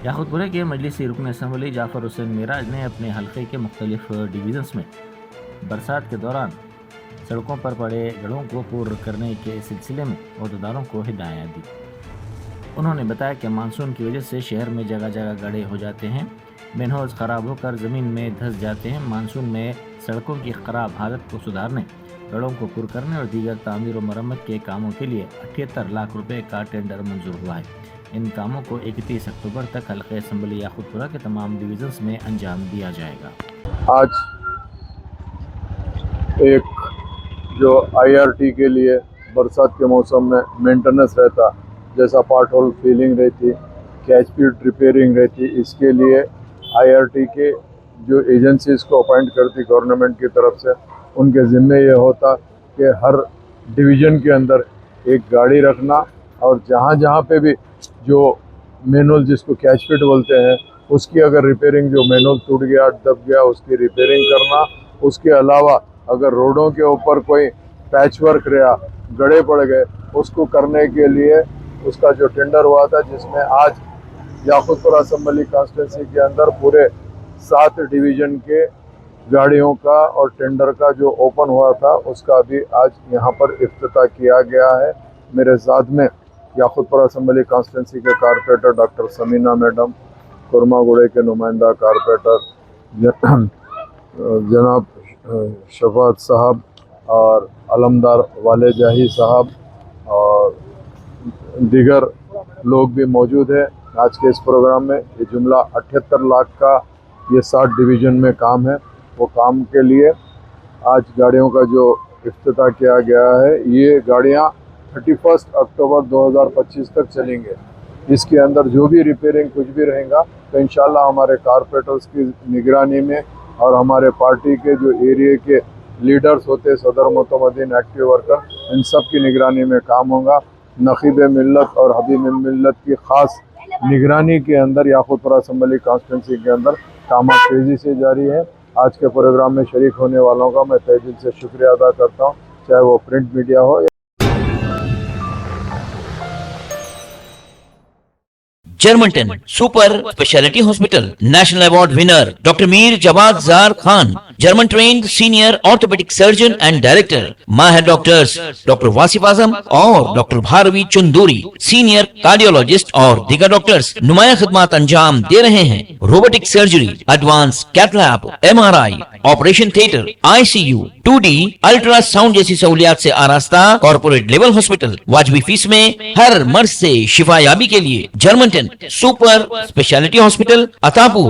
याकुतपुरा के मजलिसी रुकन असम्बली जाफर हुसैन मिराज ने अपने हल्के के मुख्तलिफ डिवीज़न्स में बरसात के दौरान सड़कों पर पड़े गड्ढों को पूर्ण करने के सिलसिले में अहदेदारों को हिदायत दी। उन्होंने बताया कि मानसून की वजह से शहर में जगह जगह गड्ढे हो जाते हैं, मैनहोल्स ख़राब होकर ज़मीन में धंस जाते हैं। मानसून में सड़कों की ख़राब हालत को सुधारने, गड्ढों को पूर्ण करने और दीगर तामीर और मरम्मत के कामों के लिए 78 लाख रुपए का टेंडर मंजूर हुआ है। इन कामों को 31 अक्टूबर तक हल्के असम्बली याकुतपुरा के तमाम डिवीज़न्स में अंजाम दिया जाएगा। आज एक जो आईआरटी के लिए बरसात के मौसम में मेंटेनेंस रहता, जैसा पार्ट होल फीलिंग रहती, कैच पिट रिपेयरिंग रहती, इसके लिए आईआरटी के जो एजेंसीज को अपॉइंट करती गवर्नमेंट की तरफ से, उनके ज़िम्मे ये होता कि हर डिवीज़न के अंदर एक गाड़ी रखना और जहाँ जहाँ पे भी जो मैनुअल जिसको कैच पिट बोलते हैं उसकी अगर रिपेयरिंग, जो मैनुअल टूट गया दब गया, उसकी रिपेयरिंग करना। उसके अलावा अगर रोडों के ऊपर कोई पैच वर्क रहा, गड्ढे पड़ गए, उसको करने के लिए उसका जो टेंडर हुआ था, जिसमें आज याकुतपुरा असम्बली कॉन्स्टिट्यूंसी के अंदर पूरे 7 डिवीज़न के गाड़ियों का और टेंडर का जो ओपन हुआ था उसका भी आज यहाँ पर इफ्तिताह किया गया है। मेरे साथ में याकुतपुरा असम्बली कॉन्स्टिट्यूंसी के कारपोरेटर डॉक्टर समीना मैडम, कुरमागुड़े के नुमाइंदा कारपोरेटर जनाब शफात साहब और अलमदार वाले जाही साहब और दीगर लोग भी मौजूद हैं आज के इस प्रोग्राम में। ये जुमला 78 लाख का ये 7 डिवीज़न में काम है। वो काम के लिए आज गाड़ियों का जो इफ्तिताह किया गया है, ये गाड़ियाँ 31 अक्टूबर 2025 तक चलेंगे। इसके अंदर जो भी रिपेयरिंग कुछ भी रहेगा तो इंशाल्लाह हमारे कारपोरेटर्स की निगरानी में और हमारे पार्टी के जो एरिया के लीडर्स होते, सदर मोतमदीन, एक्टिव वर्कर, इन सब की निगरानी में काम होगा। नकीब मिल्लत और हबीब मिल्लत की ख़ास निगरानी के अंदर याकुतपुरा असम्बली कॉन्स्टिट्यूंसी के अंदर काम तेज़ी से जारी है। आज के प्रोग्राम में शरीक होने वालों का मैं तहे दिल से शुक्रिया अदा करता हूँ, चाहे वो प्रिंट मीडिया हो। जर्मनटन super speciality hospital, national award winner doctor Mir Jawad Jar Khan, German trained senior orthopaedic surgeon and director, माहिर डॉक्टर्स डॉक्टर वासिफ आजम और doctor Bharvi Chanduri, senior cardiologist और दीगर डॉक्टर्स नुमाया खिदमत अंजाम दे रहे हैं। Robotic surgery, advance cath lab, MRI, operation theatre, ICU, 2D ultrasound जैसी सहूलियात से आरास्ता कॉर्पोरेट लेवल हॉस्पिटल। वाजबी फीस में हर मर्ज से शिफायाबी के लिए Germanton super speciality hospital, Attapur.